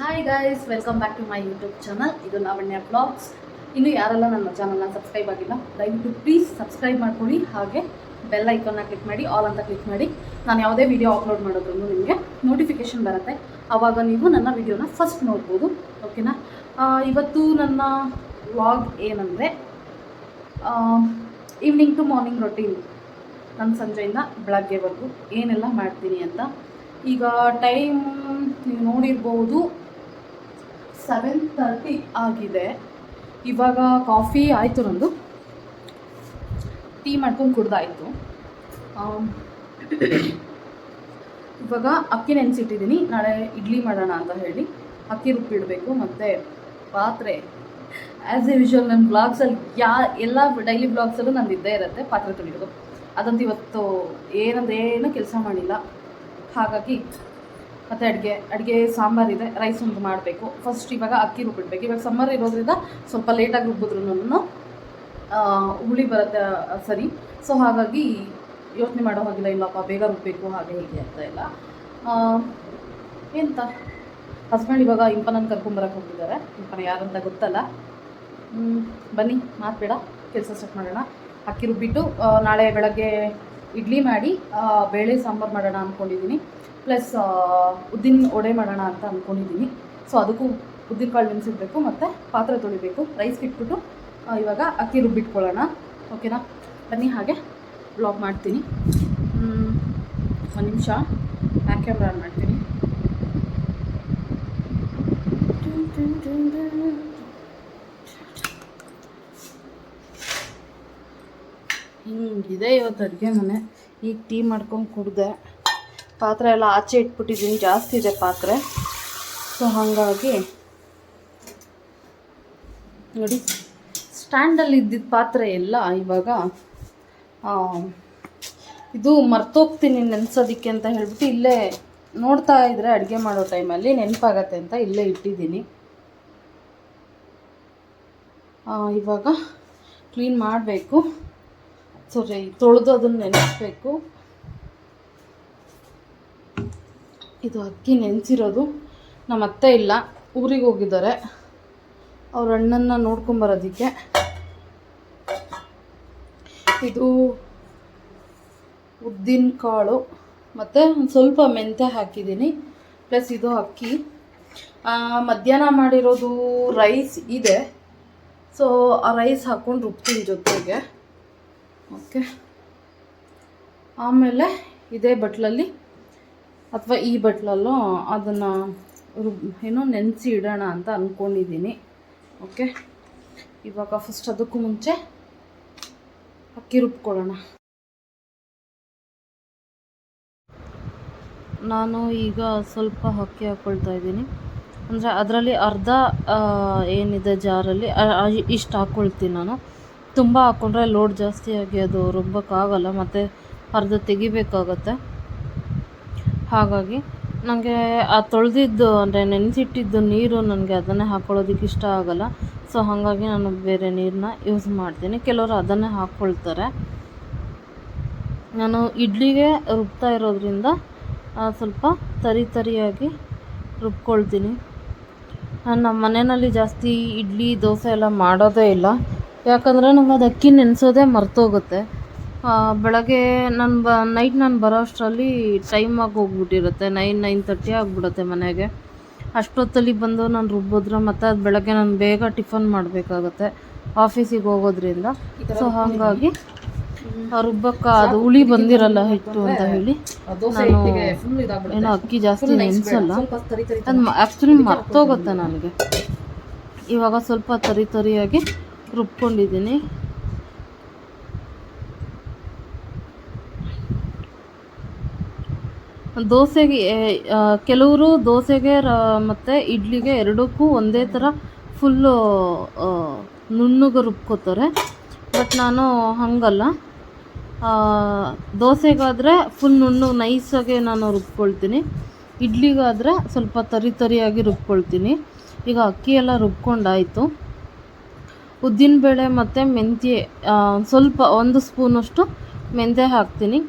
Hi guys, welcome back to my YouTube channel. ಇದು Lavanya blogs. ಇನ್ನು ಯಾರೆಲ್ಲ ನನ್ನ ಚಾನಲ್ನ ಸಬ್ಸ್ಕ್ರೈಬ್ ಆಗಿಲ್ಲ, ದಯವಿಟ್ಟು ಪ್ಲೀಸ್ ಸಬ್ಸ್ಕ್ರೈಬ್ ಮಾಡ್ಕೊಳ್ಳಿ. ಹಾಗೆ ಬೆಲ್ ಐಕಾನ್ನ ಕ್ಲಿಕ್ ಮಾಡಿ, ಆಲ್ ಅಂತ ಕ್ಲಿಕ್ ಮಾಡಿ. ನಾನು ಯಾವುದೇ ವಿಡಿಯೋ ಅಪ್ಲೋಡ್ ಮಾಡಿದ್ರು ನಿಮಗೆ ನೋಟಿಫಿಕೇಷನ್ ಬರುತ್ತೆ. ಆವಾಗ ನೀವು ನನ್ನ ವಿಡಿಯೋನ ಫಸ್ಟ್ ನೋಡ್ಬೋದು. ಓಕೆನಾ? ಇವತ್ತು ನನ್ನ ವ್ಲಾಗ್ ಏನಂದರೆ ಈವ್ನಿಂಗ್ ಟು ಮಾರ್ನಿಂಗ್ ರೊಟೀನ್. ನಾನು ಸಂಜೆಯಿಂದ ಬೆಳಗ್ಗೆವರೆಗೂ ಏನೆಲ್ಲ ಮಾಡ್ತೀನಿ ಅಂತ. ಈಗ ಟೈಮ್ ನೀವು ನೋಡಿರ್ಬೋದು 7:30 ಆಗಿದೆ. ಇವಾಗ ಕಾಫಿ ಆಯಿತು, ನಂದು ಟೀ ಮಾಡ್ಕೊಂಡು ಕುಡ್ದಾಯಿತು. ಇವಾಗ ಅಕ್ಕಿ ನೆನೆಸಿಟ್ಟಿದ್ದೀನಿ, ನಾಳೆ ಇಡ್ಲಿ ಮಾಡೋಣ ಅಂತ ಹೇಳಿ. ಅಕ್ಕಿ ರುಬ್ಬಿಡಬೇಕು. ಮತ್ತು ಪಾತ್ರೆ ಆ್ಯಸ್ ಯೂಶ್ವಲ್ ನನ್ನ ಬ್ಲಾಗ್ಸಲ್ಲಿ ಎಲ್ಲ ಡೈಲಿ ಬ್ಲಾಗ್ಸಲ್ಲೂ ನಂದು ಇದ್ದೇ ಇರುತ್ತೆ ಪಾತ್ರೆ ತೊಳೆಯೋದು. ಅದಂತೂ ಇವತ್ತು ಏನು ಕೆಲಸ ಮಾಡಿಲ್ಲ. ಹಾಗಾಗಿ ಮತ್ತು ಅಡುಗೆ ಸಾಂಬಾರಿದೆ, ರೈಸ್ ಒಂದು ಮಾಡಬೇಕು. ಫಸ್ಟ್ ಇವಾಗ ಅಕ್ಕಿ ರುಬ್ಬಿಡ್ಬೇಕು. ಇವಾಗ ಸಮ್ಮರ್ ಇರೋದ್ರಿಂದ ಸ್ವಲ್ಪ ಲೇಟಾಗಿ ರುಬ್ಬಿದ್ರೂ ಹುಳಿ ಬರುತ್ತೆ ಸರಿ. ಸೊ ಹಾಗಾಗಿ ಯೋಚನೆ ಮಾಡೋ ಹಾಗಿಲ್ಲ, ಇಲ್ಲಪ್ಪ ಬೇಗ ರುಬ್ಬಬೇಕು ಹಾಗೆ ಹೀಗೆ ಅಂತ ಎಲ್ಲ. ಎಂತ ಹಸ್ಬೆಂಡ್ ಇವಾಗ ಇಂಪನನ್ನು ಕರ್ಕೊಂಬರಕ್ಕೆ ಹೋಗಿದ್ದಾರೆ. ಇಂಪನ ಯಾರಂತ ಗೊತ್ತಲ್ಲ. ಬನ್ನಿ ಮಾತಬೇಡ, ಕೆಲಸ ಸ್ಟಾರ್ಟ್ ಮಾಡೋಣ. ಅಕ್ಕಿ ರುಬ್ಬಿಟ್ಟು ನಾಳೆ ಬೆಳಗ್ಗೆ ಇಡ್ಲಿ ಮಾಡಿ ಬೇಳೆ ಸಾಂಬಾರು ಮಾಡೋಣ ಅಂದ್ಕೊಂಡಿದ್ದೀನಿ. ಪ್ಲಸ್ ಉದ್ದಿನ ವಡೆ ಮಾಡೋಣ ಅಂತ ಅಂದ್ಕೊಂಡಿದ್ದೀನಿ. ಸೊ ಅದಕ್ಕೂ ಉದ್ದಿನ ಕಾಳು ನೆನೆಸಿಡ್ಬೇಕು ಮತ್ತು ಪಾತ್ರೆ ತೊಳಿಬೇಕು. ರೈಸ್ ಇಟ್ಬಿಟ್ಟು ಇವಾಗ ಅಕ್ಕಿ ರುಬ್ಬಿಟ್ಕೊಳ್ಳೋಣ. ಓಕೆನಾ? ಬನ್ನಿ ಹಾಗೆ ಬ್ಲಾಗ್ ಮಾಡ್ತೀನಿ. ಒಂದು ನಿಮಿಷ ಬ್ಯಾಕ್ ಕ್ಯಾಮ್ರಾ ಆನ್ ಮಾಡ್ತೀನಿ. ಹಿಂಗಿದೆ ಇವತ್ತು ಅಡುಗೆ ಮನೆ. ಈಗ ಟೀ ಮಾಡ್ಕೊಂಡು ಕುಡ್ದೆ. ಪಾತ್ರೆ ಎಲ್ಲ ಆಚೆ ಇಟ್ಬಿಟ್ಟಿದ್ದೀನಿ, ಜಾಸ್ತಿ ಇದೆ ಪಾತ್ರೆ. ಸೊ ಹಾಗಾಗಿ ನೋಡಿ, ಸ್ಟ್ಯಾಂಡಲ್ಲಿ ಇದ್ದಿದ್ದ ಪಾತ್ರೆ ಎಲ್ಲ ಇವಾಗ ಇದು ಮರ್ತೋಗ್ತೀನಿ ನೆನೆಸೋದಕ್ಕೆ ಅಂತ ಹೇಳ್ಬಿಟ್ಟು ಇಲ್ಲೇ ನೋಡ್ತಾ ಇದ್ದರೆ ಅಡುಗೆ ಮಾಡೋ ಟೈಮಲ್ಲಿ ನೆನಪಾಗತ್ತೆ ಅಂತ ಇಲ್ಲೇ ಇಟ್ಟಿದ್ದೀನಿ. ಇವಾಗ ಕ್ಲೀನ್ ಮಾಡಬೇಕು. ತೊಳೆದು ಅದನ್ನು ನೆನೆಸ್ಬೇಕು. ಇದು ಅಕ್ಕಿ ನೆನೆಸಿರೋದು. ನಮ್ಮ ಅತ್ತೆ ಇಲ್ಲ, ಊರಿಗೆ ಹೋಗಿದ್ದಾರೆ. ಅವ್ರ ಅಣ್ಣನ್ನ ನೋಡ್ಕೊಂಬರೋದಕ್ಕೆ. ಇದು ಉದ್ದಿನ ಕಾಳು ಮತ್ತು ಒಂದು ಸ್ವಲ್ಪ ಮೆಂತ್ಯ ಹಾಕಿದ್ದೀನಿ. ಪ್ಲಸ್ ಇದು ಅಕ್ಕಿ. ಮಧ್ಯಾಹ್ನ ಮಾಡಿರೋದು ರೈಸ್ ಇದೆ. ಸೊ ಆ ರೈಸ್ ಹಾಕ್ಕೊಂಡು ರುಬ್ತೀನಿ ಜೊತೆಗೆ. ಓಕೆ, ಆಮೇಲೆ ಇದೇ ಬಟ್ಲಲ್ಲಿ ಅಥವಾ ಈ ಬಟ್ಲಲ್ಲೂ ಅದನ್ನು ನೆನೆಸಿ ಇಡೋಣ ಅಂತ ಅಂದ್ಕೊಂಡಿದ್ದೀನಿ. ಓಕೆ, ಇವಾಗ ಫಸ್ಟ್ ಅದಕ್ಕೂ ಮುಂಚೆ ಅಕ್ಕಿ ರುಬ್ಕೊಳ್ಳೋಣ. ನಾನು ಈಗ ಸ್ವಲ್ಪ ಅಕ್ಕಿ ಹಾಕ್ಕೊಳ್ತಾ ಇದ್ದೀನಿ. ಅಂದರೆ ಅದರಲ್ಲಿ ಅರ್ಧ ಏನಿದೆ ಜಾರಲ್ಲಿ ಇಷ್ಟು ಹಾಕ್ಕೊಳ್ತೀನಿ ನಾನು. ತುಂಬ ಹಾಕ್ಕೊಂಡ್ರೆ ಲೋಡ್ ಜಾಸ್ತಿ ಆಗಿ ಅದು ರುಬ್ಬಕ್ಕಾಗಲ್ಲ, ಮತ್ತು ಅರ್ಧ ತೆಗಿಬೇಕಾಗತ್ತೆ. ಹಾಗಾಗಿ ನನಗೆ ಆ ತೊಳೆದಿದ್ದು ಅಂದರೆ ನೆನೆಸಿಟ್ಟಿದ್ದು ನೀರು ನನಗೆ ಅದನ್ನೇ ಹಾಕ್ಕೊಳ್ಳೋದಕ್ಕೆ ಇಷ್ಟ ಆಗೋಲ್ಲ. ಸೊ ಹಾಗಾಗಿ ನಾನು ಬೇರೆ ನೀರನ್ನ ಯೂಸ್ ಮಾಡ್ತೀನಿ. ಕೆಲವರು ಅದನ್ನೇ ಹಾಕ್ಕೊಳ್ತಾರೆ. ನಾನು ಇಡ್ಲಿಗೆ ರುಬ್ತಾ ಇರೋದ್ರಿಂದ ಸ್ವಲ್ಪ ತರಿಯಾಗಿ ರುಬ್ಕೊಳ್ತೀನಿ. ನಾನು ನಮ್ಮ ಮನೆಯಲ್ಲಿ ಜಾಸ್ತಿ ಇಡ್ಲಿ ದೋಸೆ ಎಲ್ಲ ಮಾಡೋದೇ ಇಲ್ಲ. ಯಾಕಂದರೆ ನಮ್ಗೆ ಅದು ಅಕ್ಕಿ ನೆನೆಸೋದೇ ಮರ್ತೋಗುತ್ತೆ. ಬೆಳಗ್ಗೆ ನೈಟ್ ನಾನು ಬರೋ ಅಷ್ಟರಲ್ಲಿ ಟೈಮಾಗಿ ಹೋಗ್ಬಿಟ್ಟಿರುತ್ತೆ. 9:30 ಆಗಿಬಿಡುತ್ತೆ ಮನೆಗೆ. ಅಷ್ಟೊತ್ತಲ್ಲಿ ಬಂದು ನಾನು ರುಬ್ಬಿದ್ರೆ ಮತ್ತು ಅದು ಬೆಳಗ್ಗೆ ನಾನು ಬೇಗ ಟಿಫನ್ ಮಾಡಬೇಕಾಗತ್ತೆ ಆಫೀಸಿಗೆ ಹೋಗೋದ್ರಿಂದ. ಸೊ ಹಾಗಾಗಿ ರುಬ್ಬಕ್ಕೆ ಅದು ಹುಳಿ ಬಂದಿರಲ್ಲ ಹಿಟ್ಟು ಅಂತ ಹೇಳಿ ನಾನು ಏನೋ ಅಕ್ಕಿ ಜಾಸ್ತಿ ನೆನೆಸಲ್ಲ. ಅದು ಆ್ಯಕ್ಚುಲಿ ಮರ್ತೋಗುತ್ತೆ ನನಗೆ. ಇವಾಗ ಸ್ವಲ್ಪ ತರಿಯಾಗಿ ರುಬ್ಕೊಂಡಿದ್ದೀನಿ. ದೋಸೆಗೆ ಕೆಲವರು ದೋಸೆಗೆ ಮತ್ತು ಇಡ್ಲಿಗೆ ಎರಡಕ್ಕೂ ಒಂದೇ ಥರ ಫುಲ್ಲು ನುಣ್ಣಗೆ ರುಬ್ಕೋತಾರೆ. ಬಟ್ ನಾನು ಹಾಗಲ್ಲ. ದೋಸೆಗಾದರೆ ಫುಲ್ ನುಣ್ಣಗೆ ನೈಸಾಗೆ ನಾನು ರುಬ್ಕೊಳ್ತೀನಿ. ಇಡ್ಲಿಗಾದರೆ ಸ್ವಲ್ಪ ತರಿಯಾಗಿ ರುಬ್ಕೊಳ್ತೀನಿ. ಈಗ ಅಕ್ಕಿ ಎಲ್ಲ ರುಬ್ಕೊಂಡಾಯಿತು. ಉದ್ದಿನಬೇಳೆ ಮತ್ತು ಮೆಂತ್ಯ ಸ್ವಲ್ಪ 1 ಸ್ಪೂನಷ್ಟು ಮೆಂತ್ಯ ಹಾಕ್ತೀನಿ.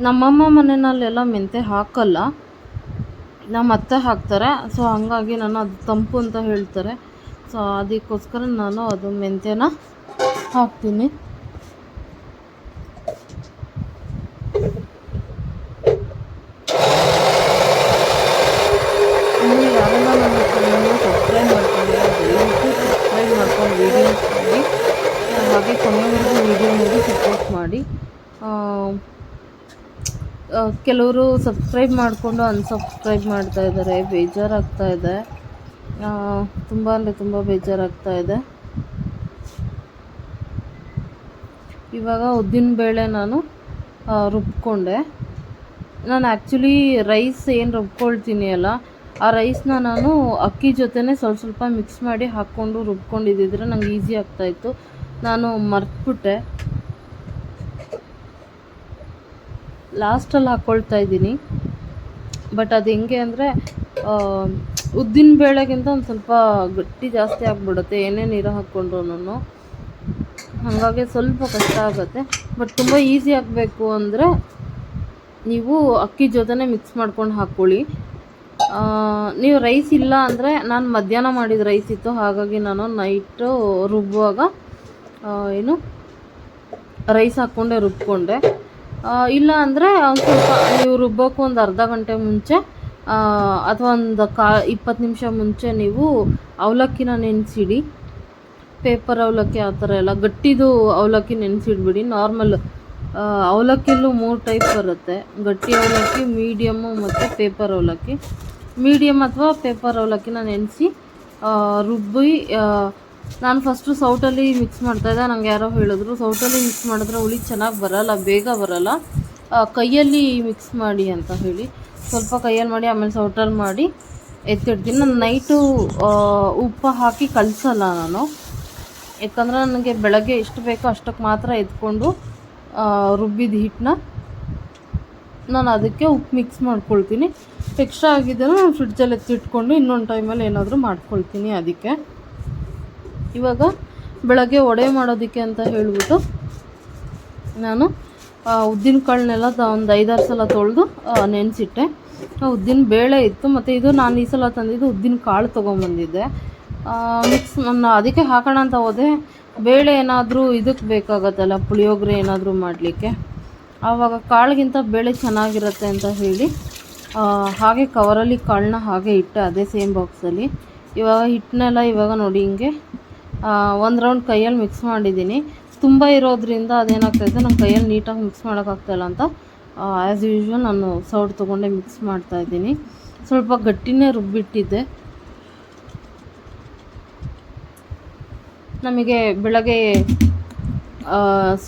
ನಮ್ಮಮ್ಮ ಮನೆಯಲ್ಲೆಲ್ಲ ಮೆಂತ್ಯ ಹಾಕಲ್ಲ. ನಮ್ಮ ಅತ್ತೆ ಹಾಕ್ತಾರೆ. ಸೊ ಹಾಗಾಗಿ ನಾನು ಅದು ತಂಪು ಅಂತ ಹೇಳ್ತಾರೆ. ಸೊ ಅದಕ್ಕೋಸ್ಕರ ನಾನು ಅದು ಮೆಂತ್ಯನ ಹಾಕ್ತೀನಿ. ಇನ್ನು ಯಾರೆಲ್ಲ ನನ್ನ ಚಾನಲ್ನ ಸಬ್ಸ್ಕ್ರೈಬ್ ಮಾಡ್ಕೊಂಡಿಲ್ಲ ದಯವಿಟ್ಟು ಸಬ್ಸ್ಕ್ರೈಬ್ ಮಾಡ್ಕೊಂಡು ವೀಡಿಯೋಸ್ ಮಾಡಿ, ಹಾಗೆ ಕೊನೆವರೆಗೂ ವೀಡಿಯೋ ನೋಡಿ ಸಪೋರ್ಟ್ ಮಾಡಿ. ಕೆಲವರು ಸಬ್ಸ್ಕ್ರೈಬ್ ಮಾಡಿಕೊಂಡು ಅನ್ಸಬ್ಸ್ಕ್ರೈಬ್ ಮಾಡ್ತಾ ಇದ್ದಾರೆ. ಬೇಜಾರಾಗ್ತಾ ಇದೆ, ತುಂಬ ಅಂದರೆ ತುಂಬ ಬೇಜಾರಾಗ್ತಾ ಇದೆ. ಇವಾಗ ಉದ್ದಿನಬೇಳೆ ನಾನು ರುಬ್ಕೊಂಡೆ. ನಾನು ಆ್ಯಕ್ಚುಲಿ ರೈಸ್ ಏನು ರುಬ್ಕೊಳ್ತೀನಿ ಅಲ್ಲ, ಆ ರೈಸ್ನ ನಾನು ಅಕ್ಕಿ ಜೊತೆನೇ ಸ್ವಲ್ಪ ಮಿಕ್ಸ್ ಮಾಡಿ ಹಾಕ್ಕೊಂಡು ರುಬ್ಕೊಂಡಿದ್ದಿದ್ರೆ ನಂಗೆ ಈಸಿ ಆಗ್ತಾಯಿತ್ತು. ನಾನು ಮರ್ತ್ಬಿಟ್ಟೆ, ಲಾಸ್ಟಲ್ಲಿ ಹಾಕ್ಕೊಳ್ತಾ ಇದ್ದೀನಿ. ಬಟ್ ಅದು ಹೆಂಗೆ ಅಂದರೆ ಉದ್ದಿನಬೇಳೆಗಿಂತ ಒಂದು ಸ್ವಲ್ಪ ಗಟ್ಟಿ ಜಾಸ್ತಿ ಆಗಿಬಿಡುತ್ತೆ ಏನೇ ನೀರು ಹಾಕ್ಕೊಂಡ್ರೂ. ಹಾಗಾಗಿ ಸ್ವಲ್ಪ ಕಷ್ಟ ಆಗುತ್ತೆ. ಬಟ್ ತುಂಬ ಈಸಿ ಆಗಬೇಕು ಅಂದರೆ ನೀವು ಅಕ್ಕಿ ಜೊತೆನೇ ಮಿಕ್ಸ್ ಮಾಡ್ಕೊಂಡು ಹಾಕ್ಕೊಳ್ಳಿ. ನೀವು ರೈಸ್ ಇಲ್ಲ ಅಂದರೆ, ನಾನು ಮಧ್ಯಾಹ್ನ ಮಾಡಿದ ರೈಸ್ ಇತ್ತು, ಹಾಗಾಗಿ ನಾನು ನೈಟು ರುಬ್ಬುವಾಗ ರೈಸ್ ಹಾಕ್ಕೊಂಡೆ ರುಬ್ಕೊಂಡೆ. ಇಲ್ಲ ಅಂದರೆ ಒಂದು ಸ್ವಲ್ಪ ನೀವು ರುಬ್ಬೋಕ್ಕೂ ಒಂದು ಅರ್ಧ ಗಂಟೆ ಮುಂಚೆ ಅಥವಾ ಒಂದು 20 ನಿಮಿಷ ಮುಂಚೆ ನೀವು ಅವಲಕ್ಕಿನ ನೆನೆಸಿಡಿ. ಪೇಪರ್ ಅವಲಕ್ಕಿ ಆ ಥರ ಎಲ್ಲ ಗಟ್ಟಿದು ಅವಲಕ್ಕಿ ನೆನೆಸಿಡ್ಬಿಡಿ. ನಾರ್ಮಲ್ ಅವಲಕ್ಕಿಯಲ್ಲೂ 3 ಟೈಪ್ ಬರುತ್ತೆ, ಗಟ್ಟಿ ಅವಲಕ್ಕಿ, ಮೀಡಿಯಮ್ಮು ಮತ್ತು ಪೇಪರ್ ಅವಲಕ್ಕಿ. ಮೀಡಿಯಮ್ ಅಥವಾ ಪೇಪರ್ ಅವಲಕ್ಕಿನ ನೆನೆಸಿ ರುಬ್ಬಿ. ನಾನು ಫಸ್ಟು ಸೌಟಲ್ಲಿ ಮಿಕ್ಸ್ ಮಾಡ್ತಾಯಿದ್ದೆ. ನಂಗೆ ಯಾರೋ ಹೇಳಿದ್ರು ಸೌಟಲ್ಲಿ ಮಿಕ್ಸ್ ಮಾಡಿದ್ರೆ ಹುಳಿ ಚೆನ್ನಾಗಿ ಬರೋಲ್ಲ, ಬೇಗ ಬರೋಲ್ಲ, ಕೈಯಲ್ಲಿ ಮಿಕ್ಸ್ ಮಾಡಿ ಅಂತ ಹೇಳಿ. ಸ್ವಲ್ಪ ಕೈಯಲ್ಲಿ ಮಾಡಿ ಆಮೇಲೆ ಸೌಟಲ್ಲಿ ಮಾಡಿ ಎತ್ತಿಡ್ತೀನಿ. ನಾನು ನೈಟು ಉಪ್ಪು ಹಾಕಿ ಕಲಸಲ್ಲ ನಾನು, ಯಾಕಂದರೆ ನನಗೆ ಬೆಳಗ್ಗೆ ಎಷ್ಟು ಬೇಕೋ ಅಷ್ಟಕ್ಕೆ ಮಾತ್ರ ಎತ್ಕೊಂಡು ರುಬ್ಬಿದ ಹಿಟ್ಟನ್ನ ನಾನು ಅದಕ್ಕೆ ಉಪ್ಪು ಮಿಕ್ಸ್ ಮಾಡ್ಕೊಳ್ತೀನಿ. ಎಕ್ಸ್ಟ್ರಾ ಆಗಿದ್ದರೆ ನಾನು ಫ್ರಿಡ್ಜಲ್ಲಿ ಎತ್ತಿಟ್ಕೊಂಡು ಇನ್ನೊಂದು ಟೈಮಲ್ಲಿ ಏನಾದರೂ ಮಾಡ್ಕೊಳ್ತೀನಿ. ಅದಕ್ಕೆ ಇವಾಗ ಬೆಳಗ್ಗೆ ವಡೆ ಮಾಡೋದಕ್ಕೆ ಅಂತ ಹೇಳ್ಬಿಟ್ಟು ನಾನು ಉದ್ದಿನ ಕಾಳನ್ನೆಲ್ಲ ಒಂದು 5-6 ಸಲ ತೊಳೆದು ನೆನೆಸಿಟ್ಟೆ. ಉದ್ದಿನ ಬೇಳೆ ಇತ್ತು, ಮತ್ತು ಇದು ನಾನು ಈ ಸಲ ತಂದಿದ್ದು ಉದ್ದಿನ ಕಾಳು ತೊಗೊಂಬಂದಿದ್ದೆ. ನಾನು ಅದಕ್ಕೆ ಹಾಕೋಣ ಅಂತ ಹೋದೆ. ಬೇಳೆ ಏನಾದರೂ ಇದಕ್ಕೆ ಬೇಕಾಗತ್ತಲ್ಲ, ಪುಳಿಯೋಗರೆ ಏನಾದರೂ ಮಾಡಲಿಕ್ಕೆ, ಆವಾಗ ಕಾಳಿಗಿಂತ ಬೇಳೆ ಚೆನ್ನಾಗಿರುತ್ತೆ ಅಂತ ಹೇಳಿ ಹಾಗೆ ಕವರಲ್ಲಿ ಕಾಳನ್ನ ಹಾಗೆ ಇಟ್ಟೆ, ಅದೇ ಸೇಮ್ ಬಾಕ್ಸಲ್ಲಿ. ಇವಾಗ ಹಿಟ್ಟನ್ನೆಲ್ಲ ಇವಾಗ ನೋಡಿ ಹಿಂಗೆ ಒಂದು ರೌಂಡ್ ಕೈಯಲ್ಲಿ ಮಿಕ್ಸ್ ಮಾಡಿದ್ದೀನಿ. ತುಂಬ ಇರೋದ್ರಿಂದ ಅದೇನಾಗ್ತಾಯಿದೆ, ನಮ್ಮ ಕೈಯಲ್ಲಿ ನೀಟಾಗಿ ಮಿಕ್ಸ್ ಮಾಡೋಕ್ಕಾಗ್ತಾಯಿಲ್ಲ ಅಂತ ಆ್ಯಸ್ ಯೂಶ್ವಲ್ ನಾನು ಸೌಟ್ ತೊಗೊಂಡೆ ಮಿಕ್ಸ್ ಮಾಡ್ತಾಯಿದ್ದೀನಿ. ಸ್ವಲ್ಪ ಗಟ್ಟಿನೇ ರುಬ್ಬಿಟ್ಟಿದ್ದೆ. ನಮಗೆ ಬೆಳಗ್ಗೆ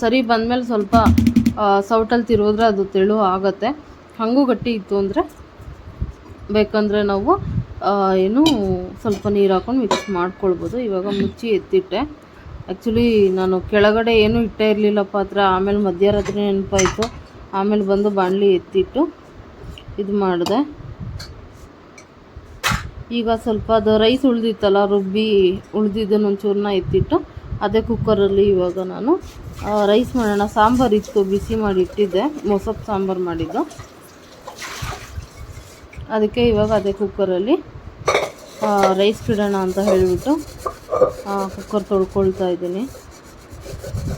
ಸರಿ ಬಂದಮೇಲೆ ಸ್ವಲ್ಪ ಸೌಟಲ್ಲಿ ತಿರುಗಿದ್ರೆ ಅದು ತೆಳು ಆಗುತ್ತೆ. ಹಾಗೂ ಗಟ್ಟಿ ಇತ್ತು ಅಂದರೆ ಬೇಕಂದರೆ ನಾವು ಸ್ವಲ್ಪ ನೀರು ಹಾಕ್ಕೊಂಡು ಮಿಕ್ಸ್ ಮಾಡ್ಕೊಳ್ಬೋದು. ಇವಾಗ ಮುಚ್ಚಿ ಎತ್ತಿಟ್ಟೆ. ಆ್ಯಕ್ಚುಲಿ ನಾನು ಕೆಳಗಡೆ ಏನೂ ಇಟ್ಟೇ ಇರಲಿಲ್ಲ ಪಾತ್ರೆ, ಆಮೇಲೆ ಮಧ್ಯರಾತ್ರಿ ನೆನಪಾಯಿತು, ಆಮೇಲೆ ಬಂದು ಬಾಣಲಿ ಎತ್ತಿಟ್ಟು ಇದು ಮಾಡಿದೆ. ಈಗ ಸ್ವಲ್ಪ ಅದು ರೈಸ್ ಉಳಿದಿತ್ತಲ್ಲ, ರುಬ್ಬಿ ಉಳಿದಿದ್ದನ್ನು ಒಂಚೂರನ್ನ ಎತ್ತಿಟ್ಟು ಅದೇ ಕುಕ್ಕರಲ್ಲಿ ಇವಾಗ ನಾನು ರೈಸ್ ಮಾಡೋಣ. ಸಾಂಬಾರು ಇತ್ತು, ಬಿಸಿ ಮಾಡಿ ಇಟ್ಟಿದ್ದೆ, ಮೊಸಪ್ಪು ಸಾಂಬಾರು ಮಾಡಿದ್ದು. ಅದಕ್ಕೆ ಇವಾಗ ಅದೇ ಕುಕ್ಕರಲ್ಲಿ ರೈಸ್ ಇಡೋಣ ಅಂತ ಹೇಳಿಬಿಟ್ಟು ಕುಕ್ಕರ್ ತೊಳ್ಕೊಳ್ತಾ ಇದ್ದೀನಿ.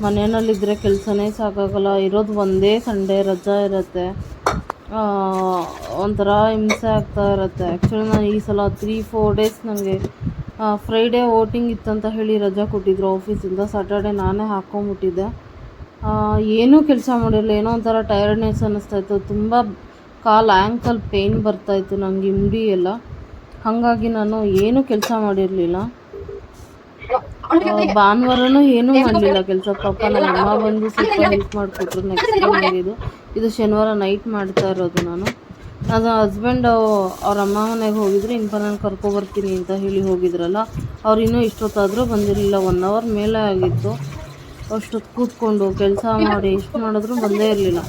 ಮನೆಯಲ್ಲಿದ್ದರೆ ಕೆಲಸನೇ ಸಾಕಾಗಲ್ಲ. ಇರೋದು ಒಂದೇ ಸಂಡೇ ರಜಾ ಇರುತ್ತೆ, ಒಂಥರ ಹಿಂಸೆ ಆಗ್ತಾ ಇರುತ್ತೆ. ಆ್ಯಕ್ಚುಲಿ ನಾನು ಈ ಸಲ 3-4 ಡೇಸ್ ನನಗೆ ಫ್ರೈಡೇ ವೋಟಿಂಗ್ ಇತ್ತಂತ ಹೇಳಿ ರಜಾ ಕೊಟ್ಟಿದ್ರು ಆಫೀಸಿಂದ. ಸ್ಯಾಟರ್ಡೆ ನಾನೇ ಹಾಕ್ಕೊಂಬಿಟ್ಟಿದ್ದೆ. ಏನೂ ಕೆಲಸ ಮಾಡಿರಲಿಲ್ಲ, ಏನೋ ಒಂಥರ ಟಯರ್ಡ್ನೆಸ್ ಅನ್ನಿಸ್ತಾಯಿತ್ತು. ತುಂಬ ಕಾಲು ಆ್ಯಂಕಲ್ ಪೇಯ್ನ್ ಬರ್ತಾಯಿತ್ತು ನನಗೆ, ಹಿಂಡಿ ಎಲ್ಲ. ಹಾಗಾಗಿ ನಾನು ಏನೂ ಕೆಲಸ ಮಾಡಿರಲಿಲ್ಲ. ಭಾನುವಾರನೂ ಏನೂ ಮಾಡಲಿಲ್ಲ ಕೆಲಸ. ಪಾಪ ನಮ್ಮ ಅಮ್ಮ ಬಂದು ಸ್ವಲ್ಪ ಹೆಲ್ಪ್ ಮಾಡಿಕೊಟ್ರು. ನೆಕ್ಸ್ಟ್ ಡೇ ಇದು ಶನಿವಾರ ನೈಟ್ ಮಾಡ್ತಾ ಇರೋದು ನಾನು. ಅದು ಹಸ್ಬೆಂಡ್ ಅವ್ರ ಅಮ್ಮ ಮನೆಗೆ ಹೋಗಿದ್ರು, ಇನ್ಪ ನಾನು ಕರ್ಕೊಬರ್ತೀನಿ ಅಂತ ಹೇಳಿ ಹೋಗಿದ್ರಲ್ಲ, ಅವ್ರು ಇನ್ನೂ ಇಷ್ಟೊತ್ತಾದರೂ ಬಂದಿರಲಿಲ್ಲ. 1 ಅವರ್ ಮೇಲೆ ಆಗಿತ್ತು. ಅಷ್ಟೊತ್ತು ಕೂತ್ಕೊಂಡು ಕೆಲಸ ಮಾಡಿ ಎಷ್ಟು ಮಾಡಿದ್ರು ಬಂದೇ ಇರಲಿಲ್ಲ.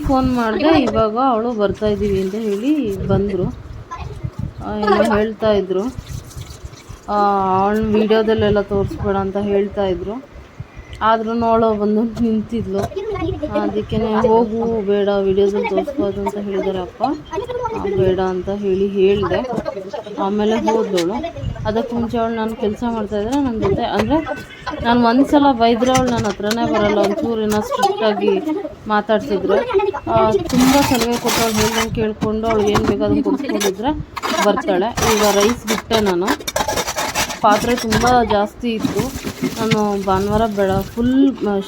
ಫೋನ್ ಮಾಡಿದೆ, ಇವಾಗ ಅವಳು ಬರ್ತಾಯಿದ್ದೀವಿ ಅಂತ ಹೇಳಿ ಬಂದರು. ಏನೋ ಹೇಳ್ತಾಯಿದ್ರು, ಅವಳು ವೀಡಿಯೋದಲ್ಲೆಲ್ಲ ತೋರಿಸ್ಬೇಡ ಅಂತ ಹೇಳ್ತಾಯಿದ್ರು. ಆದ್ರೂ ಅವಳು ಬಂದು ನಿಂತಿದ್ಲು. ಅದಕ್ಕೆ ಹೋಗು ಬೇಡ ವಿಡಿಯೋದಲ್ಲಿ ತೋರಿಸ್ಬಾರ್ದು ಅಂತ ಹೇಳಿದ್ದಾರೆ ಅಪ್ಪ. ಬೇಡ ಅಂತ ಹೇಳಿದೆ. ಆಮೇಲೆ ಹೋದವಳು. ಅದಕ್ಕೆ ಮುಂಚೆ ಅವಳು ನಾನು ಕೆಲಸ ಮಾಡ್ತಾಯಿದ್ರೆ ನನ್ನ ಜೊತೆ ಅಂದರೆ ನಾನು ಒಂದು ಸಲ ಬೈದರೆ ಅವಳು ನನ್ನ ಹತ್ರನೇ ಬರೋಲ್ಲ. ಒಂಚೂರಿನ ಸ್ಟ್ರಿಕ್ಟಾಗಿ ಮಾತಾಡ್ತಿದ್ರು. ತುಂಬ ಸಲಹೆ ಕೊಟ್ಟು ಅವ್ಳು ಹೇಳ್ದಂಗೆ ಕೇಳಿಕೊಂಡು ಅವಳು ಏನು ಬೇಕಾದ್ರೂ ಕೊಡಿಸ್ಕೊಂಡಿದ್ರೆ ಬರ್ತಾಳೆ. ಈಗ ರೈಸ್ ಬಿಟ್ಟೆ ನಾನು. ಪಾತ್ರೆ ತುಂಬ ಜಾಸ್ತಿ ಇತ್ತು. ನಾನು ಭಾನುವಾರ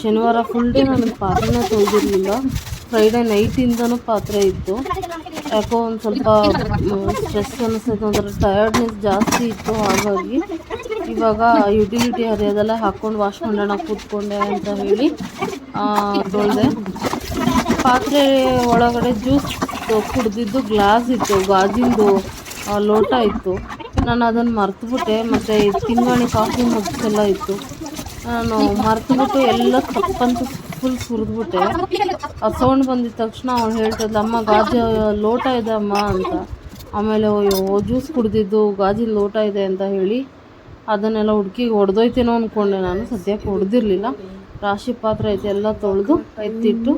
ಶನಿವಾರ ಫುಲ್ ಡೇ ನಾನು ಪಾತ್ರೆನೇ ತೊಳೆದಿರಲಿಲ್ಲ. ಫ್ರೈಡೇ ನೈಟಿಂದನೂ ಪಾತ್ರೆ ಇತ್ತು. ಯಾಕೋ ಒಂದು ಸ್ವಲ್ಪ ಸ್ಟ್ರೆಸ್ ಅನ್ನಿಸ್ತೈತೆ, ಒಂಥರ ಟಯರ್ಡ್ನೆಸ್ ಜಾಸ್ತಿ ಇತ್ತು. ಹಾಗಾಗಿ ಇವಾಗ ಯುಟಿಲಿಟಿ ಹರಿಯೋದೆಲ್ಲ ಹಾಕ್ಕೊಂಡು ವಾಶ್ ಮಾಡೋಣ ಕೂತ್ಕೊಂಡೆ ಅಂತ ಹೇಳಿ ತೊಳೆದೆ. ಪಾತ್ರೆ ಒಳಗಡೆ ಜ್ಯೂಸ್ ಕುಡಿದಿದ್ದು ಗ್ಲಾಸ್ ಇತ್ತು, ಗಾಜಿಂದು ಲೋಟ ಇತ್ತು. ನಾನು ಅದನ್ನು ಮರ್ತುಬಿಟ್ಟೆ. ಮತ್ತು ತಿಂಗಾಣಿ ಕಾಫಿ ಮುಗ್ಸೆಲ್ಲ ಇತ್ತು. ನಾನು ಮರ್ತುಬಿಟ್ಟು ಎಲ್ಲ ತಪ್ಪಂತೂ ಫುಲ್ ಸುರಿದ್ಬಿಟ್ಟೆ. ಆ ಸೌಂಡ್ ಬಂದಿದ ತಕ್ಷಣ ಅವಳು ಹೇಳ್ತಿದ್ಲು, ಅಮ್ಮ ಗಾಜು ಲೋಟ ಇದೆ ಅಮ್ಮ ಅಂತ. ಆಮೇಲೆ ಜ್ಯೂಸ್ ಕುಡಿದಿದ್ದು ಗಾಜಿನ ಲೋಟ ಇದೆ ಅಂತ ಹೇಳಿ ಅದನ್ನೆಲ್ಲ ಹುಡುಕಿ ಹೊಡೆದೋಯ್ತೇನೋ ಅಂದ್ಕೊಂಡೆ. ನಾನು ಸದ್ಯಕ್ಕೆ ಹೊಡೆದಿರಲಿಲ್ಲ. ರಾಶಿ ಪಾತ್ರೆ ಐತೆ ಎಲ್ಲ ತೊಳೆದು ಎತ್ತಿಟ್ಟು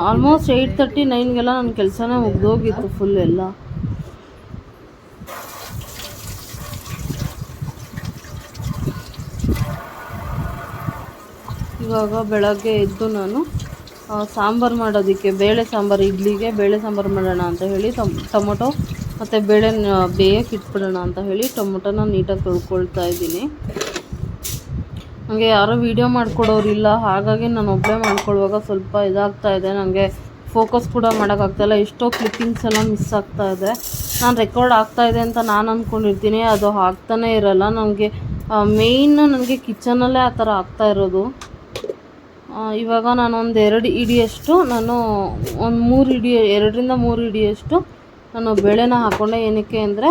ಆಲ್ಮೋಸ್ಟ್ 8:30 9ಗೆಲ್ಲ ನನ್ನ ಕೆಲಸನೇ ಮುಗ್ದೋಗಿತ್ತು ಫುಲ್ ಎಲ್ಲ. ಇವಾಗ ಬೆಳಗ್ಗೆ ಎದ್ದು ನಾನು ಸಾಂಬಾರು ಮಾಡೋದಕ್ಕೆ ಬೇಳೆ ಸಾಂಬಾರು, ಇಡ್ಲಿಗೆ ಬೇಳೆ ಸಾಂಬಾರು ಮಾಡೋಣ ಅಂತ ಹೇಳಿ ಟೊಮೊಟೊ ಮತ್ತು ಬೇಳೆ ಬೇಯಕ್ಕೆ ಇಟ್ಬಿಡೋಣ ಅಂತ ಹೇಳಿ ಟೊಮೊಟೊನ ನೀಟಾಗಿ ತೊಳ್ಕೊಳ್ತಾ ಇದ್ದೀನಿ. ನನಗೆ ಯಾರೋ ವೀಡಿಯೋ ಮಾಡಿಕೊಡೋರಿಲ್ಲ, ಹಾಗಾಗಿ ನಾನು ಒಬ್ಬಳೇ ಮಾಡ್ಕೊಳ್ಳುವಾಗ ಸ್ವಲ್ಪ ಇದಾಗ್ತಾ ಇದೆ. ನನಗೆ ಫೋಕಸ್ ಕೂಡ ಮಾಡೋಕ್ಕಾಗ್ತಾಯಿಲ್ಲ. ಎಷ್ಟೋ ಕ್ಲಿಪ್ಪಿಂಗ್ಸ್ ಎಲ್ಲ ಮಿಸ್ ಆಗ್ತಾ ಇದೆ. ನಾನು ರೆಕಾರ್ಡ್ ಆಗ್ತಾಯಿದೆ ಅಂತ ನಾನು ಅಂದ್ಕೊಂಡಿರ್ತೀನಿ, ಅದು ಆಗ್ತಾನೇ ಇರೋಲ್ಲ. ನನಗೆ ಮೇಯ್ನು ನನಗೆ ಕಿಚನಲ್ಲೇ ಆ ಥರ ಆಗ್ತಾ ಇರೋದು. ಇವಾಗ ನಾನು ಒಂದು 2 ಹಿಡಿಯಷ್ಟು ನಾನು ಒಂದು 2ರಿಂದ 3 ಹಿಡಿಯಷ್ಟು ನಾನು ಬೇಳೆನ ಹಾಕ್ಕೊಂಡೆ. ಏನಕ್ಕೆ ಅಂದರೆ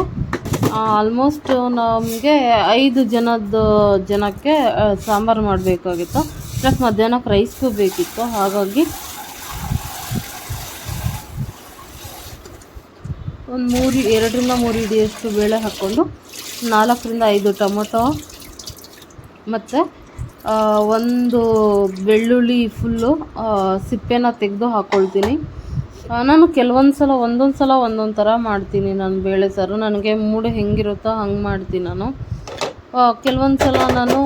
ಆಲ್ಮೋಸ್ಟ್ ನಮಗೆ 5 ಜನಕ್ಕೆ ಸಾಂಬಾರು ಮಾಡಬೇಕಾಗಿತ್ತು, ಪ್ಲಸ್ ಮಧ್ಯಾಹ್ನಕ್ಕೆ ರೈಸ್ಗೂ ಬೇಕಿತ್ತು. ಹಾಗಾಗಿ ಒಂದು 2ರಿಂದ 3 ಹಿಡಿಯಷ್ಟು ಬೇಳೆ ಹಾಕ್ಕೊಂಡು 4ರಿಂದ 5 ಟೊಮೊಟೊ ಮತ್ತು ಒಂದು ಬೆಳ್ಳುಳ್ಳಿ ಫುಲ್ಲು ಸಿಪ್ಪೆನ ತೆಗೆದು ಹಾಕ್ಕೊಳ್ತೀನಿ. ನಾನು ಒಂದೊಂದು ಸಲ ಒಂದೊಂದು ಥರ ಮಾಡ್ತೀನಿ ನಾನು ಬೇಳೆ ಸಾರು. ನನಗೆ ಮೂಡ್ ಹೆಂಗಿರುತ್ತೋ ಹಂಗೆ ಮಾಡ್ತೀನಿ ನಾನು. ಕೆಲವೊಂದು ಸಲ ನಾನು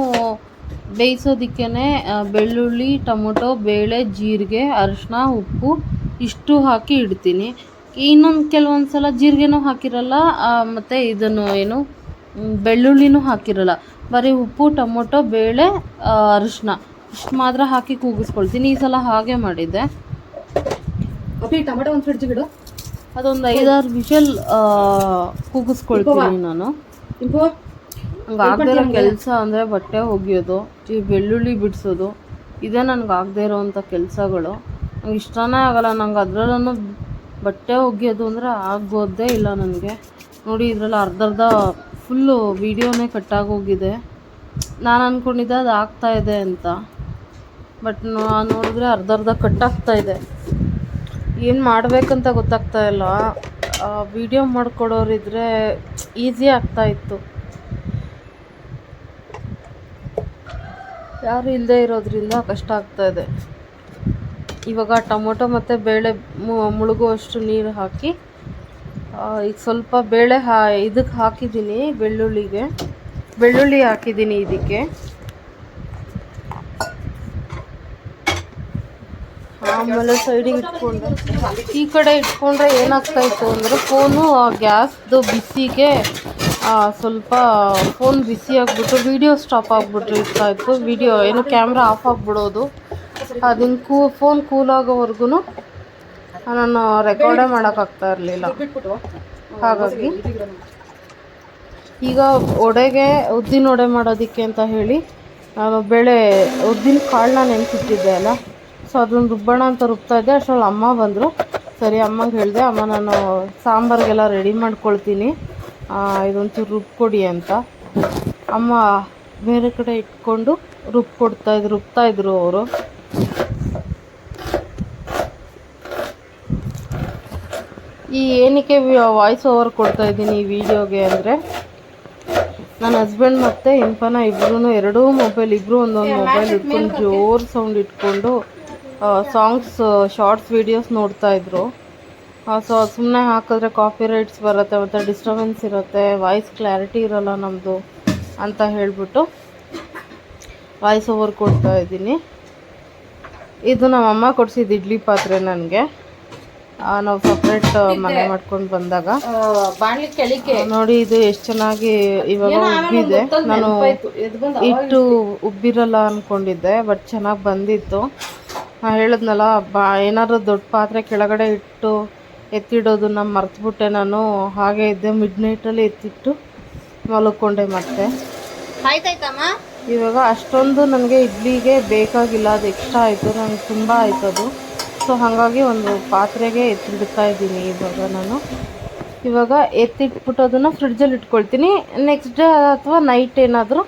ಬೇಯಿಸೋದಕ್ಕೇ ಬೆಳ್ಳುಳ್ಳಿ, ಟೊಮೊಟೊ, ಬೇಳೆ, ಜೀರಿಗೆ, ಅರಿಶಿನ, ಉಪ್ಪು ಇಷ್ಟು ಹಾಕಿ ಇಡ್ತೀನಿ. ಇನ್ನೊಂದು ಕೆಲವೊಂದು ಸಲ ಜೀರಿಗೆನೂ ಹಾಕಿರಲ್ಲ ಮತ್ತು ಬೆಳ್ಳುಳ್ಳಿನೂ ಹಾಕಿರಲ್ಲ. ಬರೀ ಉಪ್ಪು, ಟೊಮೊಟೊ, ಬೇಳೆ, ಅರಿಶಿನ ಇಷ್ಟು ಮಾತ್ರ ಹಾಕಿ ಕೂಗಿಸ್ಕೊಳ್ತೀನಿ. ಈ ಸಲ ಹಾಗೆ ಮಾಡಿದ್ದೆ. ಟೊಮೊಟೊ ಒಂದು ಫ್ರಿಡ್ಜಿಗಿಡು, ಅದೊಂದು 5-6 ವಿಷಲ್ ಕೂಗಿಸ್ಕೊಳ್ತೀನಿ ನಾನು. ನಂಗೆ ಆಗದೇ ಇರೋ ಕೆಲಸ ಅಂದರೆ ಬಟ್ಟೆ ಒಗೆಯೋದು, ಈ ಬೆಳ್ಳುಳ್ಳಿ ಬಿಡಿಸೋದು, ಇದೇ ನನಗೆ ಆಗದೇ ಇರೋವಂಥ ಕೆಲಸಗಳು. ನಂಗೆ ಇಷ್ಟನೇ ಆಗೋಲ್ಲ. ನಂಗೆ ಅದರಲ್ಲೂ ಬಟ್ಟೆ ಒಗೆಯೋದು ಅಂದರೆ ಆಗೋದೇ ಇಲ್ಲ ನನಗೆ. ನೋಡಿ, ಇದರಲ್ಲಿ ಅರ್ಧ ಫುಲ್ಲು ವೀಡಿಯೋನೇ ಕಟ್ಟಾಗೋಗಿದೆ. ನಾನು ಅಂದ್ಕೊಂಡಿದ್ದೆ ಅದು ಆಗ್ತಾಯಿದೆ ಅಂತ, ಬಟ್ ನೋಡಿದ್ರೆ ಅರ್ಧ ಕಟ್ಟಾಗ್ತಾಯಿದೆ. ಏನು ಮಾಡಬೇಕಂತ ಗೊತ್ತಾಗ್ತಾ ಇಲ್ಲ. ವೀಡಿಯೋ ಮಾಡಿಕೊಡೋರಿದ್ರೆ ಈಸಿ ಆಗ್ತಾಯಿತ್ತು. ಯಾರು ಇಲ್ಲದೆ ಇರೋದ್ರಿಂದ ಕಷ್ಟ ಆಗ್ತಾಯಿದೆ. ಇವಾಗ ಟೊಮೊಟೊ ಮತ್ತು ಬೇಳೆ ಮುಳುಗುವಷ್ಟು ನೀರು ಹಾಕಿ ಈಗ ಸ್ವಲ್ಪ ಬೇಳೆ ಇದಕ್ಕೆ ಹಾಕಿದ್ದೀನಿ, ಬೆಳ್ಳುಳ್ಳಿ ಹಾಕಿದ್ದೀನಿ ಇದಕ್ಕೆ. ಆಮೇಲೆ ಸೈಡಿಗೆ ಇಟ್ಕೊಂಡೆ. ಈ ಕಡೆ ಇಟ್ಕೊಂಡ್ರೆ ಏನಾಗ್ತಾಯಿತ್ತು ಅಂದರೆ ಫೋನು ಗ್ಯಾಸ್ದು ಬಿಸಿಗೆ ಸ್ವಲ್ಪ ಫೋನ್ ಬಿಸಿ ಆಗಿಬಿಟ್ಟು ವೀಡಿಯೋ ಸ್ಟಾಪ್ ಆಗಿಬಿಟ್ಟಿರ್ತಾಯಿತ್ತು. ಕ್ಯಾಮ್ರಾ ಆಫ್ ಆಗಿಬಿಡೋದು. ಅದನ್ನು ಫೋನ್ ಕೂಲಾಗೋವರೆಗೂ ನಾನು ರೆಕಾರ್ಡೇ ಮಾಡೋಕ್ಕಾಗ್ತಾ ಇರಲಿಲ್ಲ. ಹಾಗಾಗಿ ಈಗ ಉದ್ದಿನ ವಡೆ ಮಾಡೋದಕ್ಕೆ ಅಂತ ಹೇಳಿ ನಾನು ಉದ್ದಿನ ಕಾಳನ್ನ ನೆನೆಸಿಟ್ಟಿದ್ದೆ ಅಲ್ಲ, ಸೊ ಅದನ್ನು ರುಬ್ಬೋಣ ಅಂತ ರುಬ್ತಾಯಿದ್ದೆ. ಅಷ್ಟರಲ್ಲಿ ಅಮ್ಮ ಬಂದರು. ಸರಿ, ಅಮ್ಮಂಗೆ ಹೇಳಿದೆ, ಅಮ್ಮ ನಾನು ಸಾಂಬಾರಿಗೆಲ್ಲ ರೆಡಿ ಮಾಡ್ಕೊಳ್ತೀನಿ, ಇದೊಂಚೂರು ರುಬ್ಕೊಡಿ ಅಂತ. ಅಮ್ಮ ಬೇರೆ ಕಡೆ ಇಟ್ಕೊಂಡು ರುಬ್ತಾಯಿದ್ರು ಅವರು. ಏನಕ್ಕೆ ವಾಯ್ಸ್ ಓವರ್ ಕೊಡ್ತಾಯಿದ್ದೀನಿ ಈ ವಿಡಿಯೋಗೆ ಅಂದರೆ, ನನ್ನ ಹಸ್ಬೆಂಡ್ ಮತ್ತು ಇಂಪನ ಎರಡೂ ಮೊಬೈಲ್ ಒಂದೊಂದು ಮೊಬೈಲ್ ಇಟ್ಕೊಂಡು ಜೋರು ಸೌಂಡ್ ಇಟ್ಕೊಂಡು ಸಾಂಗ್ಸ್ ಶಾರ್ಟ್ಸ್ ವೀಡಿಯೋಸ್ ನೋಡ್ತಾಯಿದ್ರು. ಸೊ ಸುಮ್ಮನೆ ಹಾಕಿದ್ರೆ ಕಾಪಿ ರೈಟ್ಸ್ ಬರುತ್ತೆ ಮತ್ತು ಡಿಸ್ಟರ್ಬೆನ್ಸ್ ಇರುತ್ತೆ, ವಾಯ್ಸ್ ಕ್ಲಾರಿಟಿ ಇರೋಲ್ಲ ನಮ್ಮದು ಅಂತ ಹೇಳಿಬಿಟ್ಟು ವಾಯ್ಸ್ ಓವರ್ ಕೊಡ್ತಾ ಇದ್ದೀನಿ. ಇದು ನಮ್ಮಮ್ಮ ಕೊಡಿಸಿದ್ದು ಇಡ್ಲಿ ಪಾತ್ರೆ ನನಗೆ, ನಾವು ಸಪ್ರೇಟ್ ಮನೆ ಮಾಡ್ಕೊಂಡು ಬಂದಾಗ. ನೋಡಿ ಇದು ಎಷ್ಟು ಚೆನ್ನಾಗಿ ಇವಾಗ ಉಬ್ಬಿದೆ. ನಾನು ಇಟ್ಟು ಉಬ್ಬಿರಲ್ಲ ಅಂದ್ಕೊಂಡಿದ್ದೆ, ಬಟ್ ಚೆನ್ನಾಗಿ ಬಂದಿತ್ತು. ನಾನು ಹೇಳಿದ್ನಲ್ಲ, ಏನಾದರೂ ದೊಡ್ಡ ಪಾತ್ರೆ ಕೆಳಗಡೆ ಇಟ್ಟು ಎತ್ತಿಡೋದನ್ನ ಮರ್ತುಬಿಟ್ಟೆ ನಾನು. ಹಾಗೆ ಇದ್ದೆ, ಮಿಡ್ ನೈಟಲ್ಲಿ ಎತ್ತಿಟ್ಟು ಮಲ್ಕೊಂಡೆ ಮತ್ತೆ. ಆಯ್ತಾಯ್ತಮ್ಮ. ಇವಾಗ ಅಷ್ಟೊಂದು ನನಗೆ ಇಡ್ಲಿಗೆ ಬೇಕಾಗಿಲ್ಲ, ಅದು ಎಕ್ಸ್ಟ್ರಾ ಆಯಿತು, ನನಗೆ ತುಂಬ ಆಯ್ತದು. ಸೊ ಹಾಗಾಗಿ ಒಂದು ಪಾತ್ರೆಗೆ ಎತ್ತಿಡ್ತಾ ಇದ್ದೀನಿ ಇವಾಗ ಎತ್ತಿಟ್ಬಿಟ್ಟು ಅದನ್ನು ಫ್ರಿಡ್ಜಲ್ಲಿ ಇಟ್ಕೊಳ್ತೀನಿ. ನೆಕ್ಸ್ಟ್ ಡೇ ಅಥವಾ ನೈಟ್ ಏನಾದರೂ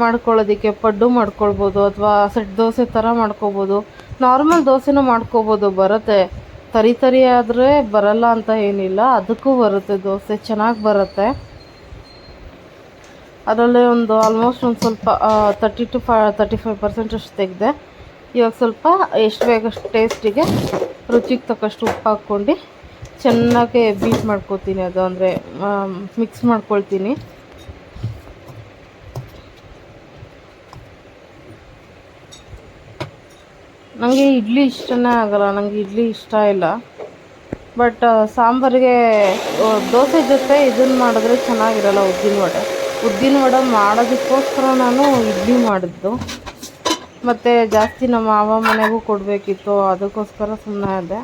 ಮಾಡ್ಕೊಳ್ಳೋದಕ್ಕೆ ಪಡ್ಡು ಮಾಡ್ಕೊಳ್ಬೋದು, ಅಥವಾ ಸೆಟ್ ದೋಸೆ ಥರ ಮಾಡ್ಕೊಬೋದು, ನಾರ್ಮಲ್ ದೋಸೆನೂ ಮಾಡ್ಕೊಬೋದು, ಬರುತ್ತೆ. ತರಿ ಆದರೆ ಬರಲ್ಲ ಅಂತ ಏನಿಲ್ಲ, ಅದಕ್ಕೂ ಬರುತ್ತೆ, ದೋಸೆ ಚೆನ್ನಾಗಿ ಬರುತ್ತೆ. ಅದರಲ್ಲೇ ಒಂದು ಆಲ್ಮೋಸ್ಟ್ ಒಂದು ಸ್ವಲ್ಪ 30-35% ಅಷ್ಟು ತೆಗೆದೆ. ಇವಾಗ ಸ್ವಲ್ಪ ಎಷ್ಟು ಬೇಕಷ್ಟು ಟೇಸ್ಟಿಗೆ ರುಚಿಗೆ ತಕ್ಕಷ್ಟು ಉಪ್ಪು ಹಾಕ್ಕೊಂಡು ಚೆನ್ನಾಗಿ ಬೀಟ್ ಮಾಡ್ಕೊತೀನಿ, ಅದು ಅಂದರೆ ಮಿಕ್ಸ್ ಮಾಡ್ಕೊಳ್ತೀನಿ. ನನಗೆ ಇಡ್ಲಿ ಇಷ್ಟನೇ ಆಗಲ್ಲ, ನನಗೆ ಇಡ್ಲಿ ಇಷ್ಟ ಇಲ್ಲ. ಬಟ್ ಸಾಂಬಾರಿಗೆ ದೋಸೆ ಜೊತೆ ಇದನ್ನು ಮಾಡಿದ್ರೆ ಚೆನ್ನಾಗಿರಲ್ಲ. ಉದ್ದಿನ ವಡೆ ಮಾಡೋದಕ್ಕೋಸ್ಕರ ನಾನು ಇಡ್ಲಿ ಮಾಡಿದ್ದು, ಮತ್ತು ಜಾಸ್ತಿ ನಮ್ಮ ಮಾವ ಮನೆಗೂ ಕೊಡಬೇಕಿತ್ತು, ಅದಕ್ಕೋಸ್ಕರ ಸುಮ್ಮನೆ ಆದೆ.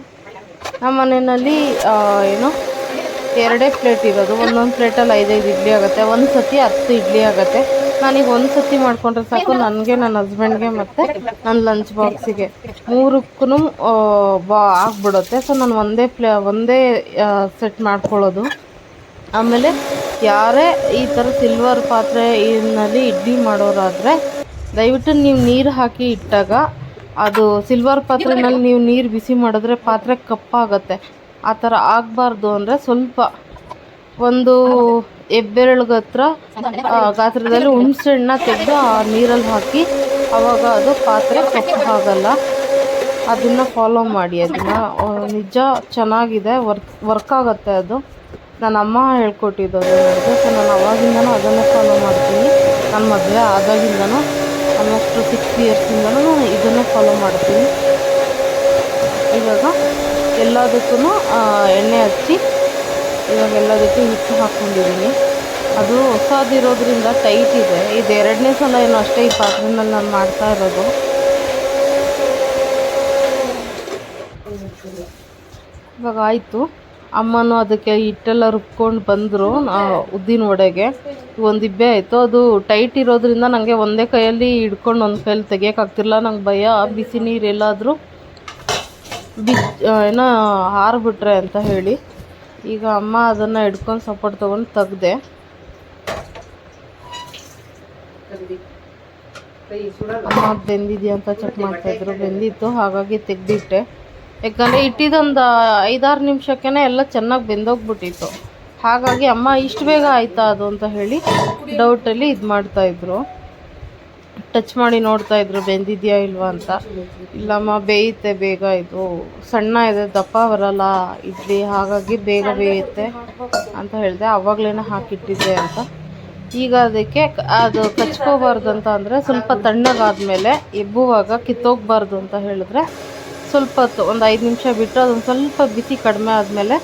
ನಮ್ಮ ಮನೆಯಲ್ಲಿ ಎರಡೇ ಪ್ಲೇಟ್ ಇರೋದು, ಒಂದೊಂದು ಪ್ಲೇಟಲ್ಲಿ 5 ಇಡ್ಲಿ ಆಗುತ್ತೆ, ಒಂದು ಸತಿ 10 ಇಡ್ಲಿ ಆಗುತ್ತೆ. ನಾನೀಗ ಒಂದು ಸತಿ ಮಾಡ್ಕೊಂಡ್ರೆ ಸಾಕು, ನನಗೆ, ನನ್ನ ಹಸ್ಬೆಂಡ್ಗೆ ಮತ್ತು ನನ್ನ ಲಂಚ್ ಬಾಕ್ಸಿಗೆ 3ಕ್ಕೂ ಆಗಿಬಿಡುತ್ತೆ. ಸೊ ನಾನು ಒಂದೇ ಸೆಟ್ ಮಾಡ್ಕೊಳ್ಳೋದು. ಆಮೇಲೆ ಯಾರೇ ಈ ಥರ ಸಿಲ್ವರ್ ಪಾತ್ರೆಯಲ್ಲಿ ಇಡ್ಲಿ ಮಾಡೋರಾದರೆ ದಯವಿಟ್ಟು ನೀವು ನೀರು ಹಾಕಿ ಇಟ್ಟಾಗ, ಅದು ಸಿಲ್ವರ್ ಪಾತ್ರೆಯಲ್ಲಿ ನೀವು ನೀರು ಬಿಸಿ ಮಾಡಿದ್ರೆ ಪಾತ್ರೆ ಕಪ್ಪಾಗುತ್ತೆ. ಆ ಥರ ಆಗಬಾರ್ದು ಅಂದರೆ ಸ್ವಲ್ಪ ಒಂದು ಹೆಬ್ಬೆರಳಿಗತ್ರ ಗಾತ್ರದಲ್ಲಿ ಹುಣಸೆಹಣ್ಣು ತೆಗೆದು ಆ ನೀರಲ್ಲಿ ಹಾಕಿ, ಆವಾಗ ಅದು ಪಾತ್ರೆ ಕಪ್ಪು ಆಗಲ್ಲ. ಅದನ್ನು ಫಾಲೋ ಮಾಡಿ, ಅದನ್ನು ನಿಜ ಚೆನ್ನಾಗಿದೆ, ವರ್ಕ್ ಆಗುತ್ತೆ. ಅದು ನನ್ನ ಅಮ್ಮ ಹೇಳ್ಕೊಟ್ಟಿದ್ದು ನನಗೆ. ಸೊ ನಾನು ಅವಾಗಿಂದನೂ ಅದನ್ನೇ ಫಾಲೋ ಮಾಡ್ತೀನಿ. ನನ್ನ ಮದುವೆ ಆದಾಗಿಂದನೂ ಆಲ್ಮೋಸ್ಟ್ 6 ಇಯರ್ಸಿಂದನೂ ನಾನು ಇದನ್ನೇ ಫಾಲೋ ಮಾಡ್ತೀನಿ. ಇವಾಗ ಎಲ್ಲದಕ್ಕೂ ಎಣ್ಣೆ ಹಚ್ಚಿ ಇವಾಗ ಎಲ್ಲದಕ್ಕೂ ಹಿಟ್ಟು ಹಾಕ್ಕೊಂಡಿದ್ದೀನಿ. ಅದು ಹೊಸದಿರೋದ್ರಿಂದ ಟೈಟ್ ಇದೆ. ಇದು 2ನೇ ಸಲ ಏನೋ ಅಷ್ಟೇ ಈ ಪಾತ್ರೆನಲ್ಲಿ ನಾನು ಮಾಡ್ತಾ ಇರೋದು. ಇವಾಗ ಆಯಿತು. ಅಮ್ಮನೂ ಅದಕ್ಕೆ ಹಿಟ್ಟೆಲ್ಲ ರುಬ್ಕೊಂಡು ಬಂದರು ಉದ್ದಿನ ವಡೆಗೆ. ಒಂದು ಇಬ್ಬೆ ಆಯಿತು. ಅದು ಟೈಟ್ ಇರೋದ್ರಿಂದ ನನಗೆ ಒಂದೇ ಕೈಯಲ್ಲಿ ಹಿಡ್ಕೊಂಡು ಒಂದು ಕೈಯಲ್ಲಿ ತೆಗಿಯೋಕ್ಕಾಗ್ತಿರಲಿಲ್ಲ. ನಂಗೆ ಭಯ, ಬಿಸಿ ನೀರು ಎಲ್ಲಾದರೂ ಹಾರಿಬಿಟ್ರೆ ಅಂತ ಹೇಳಿ. ಈಗ ಅಮ್ಮ ಅದನ್ನು ಹಿಡ್ಕೊಂಡು ಸಪೋರ್ಟ್ ತೊಗೊಂಡು ತೆಗ್ದೆ. ಅಮ್ಮ ಬೆಂದಿದೆಯಾ ಅಂತ ಚೆಕ್ ಮಾಡ್ತಾಯಿದ್ರು. ಬೆಂದಿತ್ತು, ಹಾಗಾಗಿ ತೆಗೆದಿಟ್ಟೆ. ಯಾಕಂದರೆ ಇಟ್ಟಿದ್ದೊಂದು 5-6 ನಿಮಿಷಕ್ಕೇ ಎಲ್ಲ ಚೆನ್ನಾಗಿ ಬೆಂದೋಗ್ಬಿಟ್ಟಿತ್ತು. ಹಾಗಾಗಿ ಅಮ್ಮ ಇಷ್ಟು ಬೇಗ ಆಯಿತಾ ಅದು ಅಂತ ಹೇಳಿ ಡೌಟಲ್ಲಿ ಇದು ಮಾಡ್ತಾಯಿದ್ರು, ಟಚ್ ಮಾಡಿ ನೋಡ್ತಾಯಿದ್ರು ಬೆಂದಿದೆಯಾ ಇಲ್ವಾ ಅಂತ. ಇಲ್ಲಮ್ಮ ಬೇಯುತ್ತೆ ಬೇಗ, ಇದು ಸಣ್ಣ ಇದೆ, ದಪ್ಪ ಬರಲ್ಲ ಇಡ್ಲಿ, ಹಾಗಾಗಿ ಬೇಗ ಬೇಯುತ್ತೆ ಅಂತ ಹೇಳಿದೆ. ಆವಾಗಲೇ ಹಾಕಿಟ್ಟಿದ್ದೆ ಅಂತ. ಈಗ ಅದಕ್ಕೆ ಅದು ಕಚ್ಕೋಬಾರ್ದು ಅಂತ ಅಂದರೆ ಸ್ವಲ್ಪ ತಣ್ಣಗಾದ್ಮೇಲೆ ಎಬ್ಬುವಾಗ ಕಿತ್ತೋಗಬಾರ್ದು ಅಂತ ಹೇಳಿದ್ರೆ ಸ್ವಲ್ಪ ಹೊತ್ತು, ಒಂದು 5 ನಿಮಿಷ ಬಿಟ್ಟು ಅದೊಂದು ಸ್ವಲ್ಪ ಬಿಸಿ ಕಡಿಮೆ ಆದಮೇಲೆ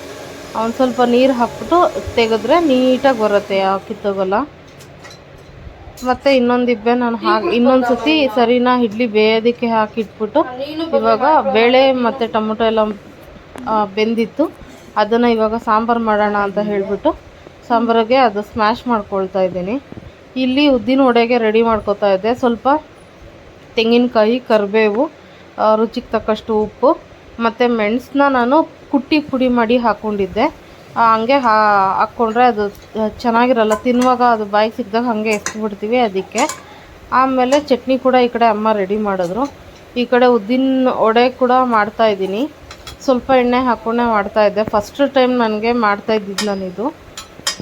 ಒಂದು ಸ್ವಲ್ಪ ನೀರು ಹಾಕ್ಬಿಟ್ಟು ತೆಗೆದ್ರೆ ನೀಟಾಗಿ ಬರುತ್ತೆ, ಯಾವ ಕಿತ್ತೋಗಲ್ಲ. ಮತ್ತು ಇನ್ನೊಂದು ಇಬ್ಬೆ ನಾನು ಇನ್ನೊಂದು ಸತಿ ಸರಿನಾ ಇಡ್ಲಿ ಬೇಯೋದಕ್ಕೆ ಹಾಕಿಟ್ಬಿಟ್ಟು ಇವಾಗ ಬೇಳೆ ಮತ್ತು ಟೊಮೊಟೊ ಎಲ್ಲ ಬೆಂದಿತ್ತು, ಅದನ್ನು ಇವಾಗ ಸಾಂಬಾರು ಮಾಡೋಣ ಅಂತ ಹೇಳಿಬಿಟ್ಟು ಸಾಂಬಾರಿಗೆ ಅದು ಸ್ಮ್ಯಾಶ್ ಮಾಡ್ಕೊಳ್ತಾ ಇದ್ದೀನಿ. ಇಲ್ಲಿ ಉದ್ದಿನ ವಡೆಗೆ ರೆಡಿ ಮಾಡ್ಕೊತಾ ಇದ್ದೆ. ಸ್ವಲ್ಪ ತೆಂಗಿನಕಾಯಿ, ಕರಿಬೇವು, ರುಚಿಗೆ ತಕ್ಕಷ್ಟು ಉಪ್ಪು ಮತ್ತು ಮೆಣಸನ್ನ ನಾನು ಕುಟ್ಟಿ ಪುಡಿ ಮಾಡಿ ಹಾಕ್ಕೊಂಡಿದ್ದೆ. ಹಂಗೆ ಹಾಕ್ಕೊಂಡ್ರೆ ಅದು ಚೆನ್ನಾಗಿರಲ್ಲ, ತಿನ್ನುವಾಗ ಅದು ಬಾಯಿಗೆ ಸಿಕ್ಕಿದಾಗ ಹಾಗೆ ಎಸ್ಬಿಡ್ತೀವಿ ಅದಕ್ಕೆ. ಆಮೇಲೆ ಚಟ್ನಿ ಕೂಡ ಈ ಕಡೆ ಅಮ್ಮ ರೆಡಿ ಮಾಡಿದ್ರು. ಈ ಕಡೆ ಉದ್ದಿನ ವಡೆ ಕೂಡ ಮಾಡ್ತಾಯಿದ್ದೀನಿ. ಸ್ವಲ್ಪ ಎಣ್ಣೆ ಹಾಕ್ಕೊಂಡೇ ಮಾಡ್ತಾಯಿದ್ದೆ. ಫಸ್ಟ್ ಟೈಮ್ ನನಗೆ ಮಾಡ್ತಾಯಿದ್ದಿದ್ದು ನಾನಿದು.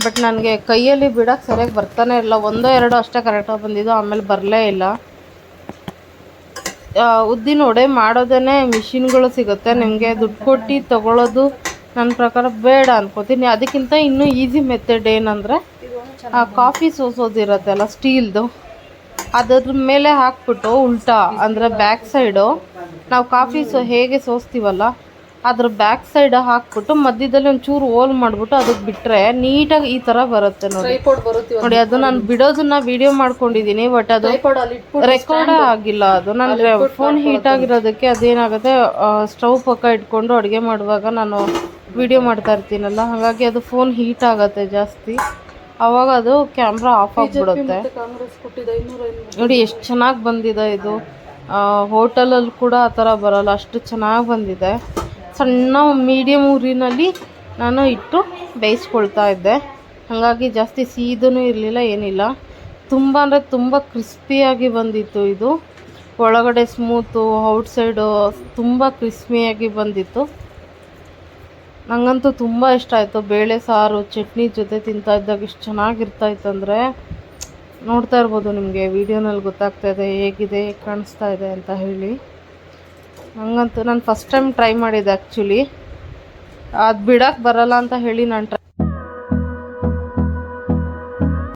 ಬಟ್ ನನಗೆ ಕೈಯಲ್ಲಿ ಬಿಡೋಕ್ಕೆ ಸರಿಯಾಗಿ ಬರ್ತಾನೆ ಇಲ್ಲ. ಒಂದೋ ಎರಡೋ ಅಷ್ಟೇ ಕರೆಕ್ಟಾಗಿ ಬಂದಿದ್ದು, ಆಮೇಲೆ ಬರಲೇ ಇಲ್ಲ. ಉದ್ದಿನ ವಡೆ ಮಾಡೋದೇ ಮಿಷಿನ್ಗಳು ಸಿಗುತ್ತೆ, ನಿಮಗೆ ದುಡ್ಡು ಕೊಟ್ಟು ತೊಗೊಳ್ಳೋದು ನನ್ನ ಪ್ರಕಾರ ಬೇಡ ಅನ್ಕೋತೀನಿ. ಅದಕ್ಕಿಂತ ಇನ್ನೂ ಈಸಿ ಮೆಥಡ್ ಏನಂದರೆ ಕಾಫಿ ಸೋಸೋದಿರತ್ತಲ್ಲ ಸ್ಟೀಲ್ದು, ಅದ್ರ ಮೇಲೆ ಹಾಕ್ಬಿಟ್ಟು ಉಲ್ಟಾ ಅಂದರೆ ಬ್ಯಾಕ್ ಸೈಡು ನಾವು ಕಾಫಿ ಹೇಗೆ ಸೋಸ್ತೀವಲ್ಲ ಅದ್ರ ಬ್ಯಾಕ್ ಸೈಡ್ ಹಾಕ್ಬಿಟ್ಟು ಮಧ್ಯದಲ್ಲಿ ಒಂಚೂರು ಹೋಲ್ ಮಾಡಿಬಿಟ್ಟು ಅದಕ್ಕೆ ಬಿಟ್ಟರೆ ನೀಟಾಗಿ ಈ ಥರ ಬರುತ್ತೆ ನೋಡಿ. ನೋಡಿ ಅದು ನಾನು ಬಿಡೋದನ್ನ ವಿಡಿಯೋ ಮಾಡ್ಕೊಂಡಿದ್ದೀನಿ, ಬಟ್ ಅದು ರೆಕಾರ್ಡೇ ಆಗಿಲ್ಲ. ಅದು ನನ್ನ ಫೋನ್ ಹೀಟ್ ಆಗಿರೋದಕ್ಕೆ ಅದೇನಾಗುತ್ತೆ, ಸ್ಟವ್ ಪಕ್ಕ ಇಟ್ಕೊಂಡು ಅಡುಗೆ ಮಾಡುವಾಗ ನಾನು ವಿಡಿಯೋ ಮಾಡ್ತಾ ಇರ್ತೀನಲ್ಲ, ಹಾಗಾಗಿ ಅದು ಫೋನ್ ಹೀಟ್ ಆಗುತ್ತೆ ಜಾಸ್ತಿ, ಆವಾಗ ಅದು ಕ್ಯಾಮ್ರಾ ಆಫ್ ಆಗಿಬಿಡುತ್ತೆ. ನೋಡಿ ಎಷ್ಟು ಚೆನ್ನಾಗಿ ಬಂದಿದೆ ಇದು. ಹೋಟೆಲಲ್ಲಿ ಕೂಡ ಆ ಥರ ಬರೋಲ್ಲ, ಅಷ್ಟು ಚೆನ್ನಾಗಿ ಬಂದಿದೆ. ಸಣ್ಣ ಮೀಡಿಯಮ್ ಊರಿನಲ್ಲಿ ನಾನು ಇಟ್ಟು ಬೇಯಿಸ್ಕೊಳ್ತಾ ಇದ್ದೆ, ಹಾಗಾಗಿ ಜಾಸ್ತಿ ಸೀದೂ ಇರಲಿಲ್ಲ, ಏನಿಲ್ಲ. ತುಂಬ ಅಂದರೆ ತುಂಬ ಕ್ರಿಸ್ಪಿಯಾಗಿ ಬಂದಿತ್ತು ಇದು. ಒಳಗಡೆ ಸ್ಮೂತು, ಔಟ್ಸೈಡು ತುಂಬ ಕ್ರಿಸ್ಪಿಯಾಗಿ ಬಂದಿತ್ತು. ನನಗಂತೂ ತುಂಬ ಇಷ್ಟ ಆಯಿತು. ಬೇಳೆ ಸಾರು ಚಟ್ನಿ ಜೊತೆ ತಿಂತಾ ಇದ್ದಾಗ ಇಷ್ಟು ಚೆನ್ನಾಗಿರ್ತಾಯಿತ್ತು ಅಂದರೆ, ನೋಡ್ತಾ ಇರ್ಬೋದು ನಿಮಗೆ ವಿಡಿಯೋನಲ್ಲಿ ಗೊತ್ತಾಗ್ತಾ ಇದೆ ಹೇಗಿದೆ, ಕಾಣಿಸ್ತಾ ಇದೆ ಅಂತ ಹೇಳಿ. ನನಗಂತೂ ನಾನು ಫಸ್ಟ್ ಟೈಮ್ ಟ್ರೈ ಮಾಡಿದ್ದೆ ಆ್ಯಕ್ಚುಲಿ. ಅದು ಬಿಡೋಕ್ಕೆ ಬರಲ್ಲ ಅಂತ ಹೇಳಿ ನಾನು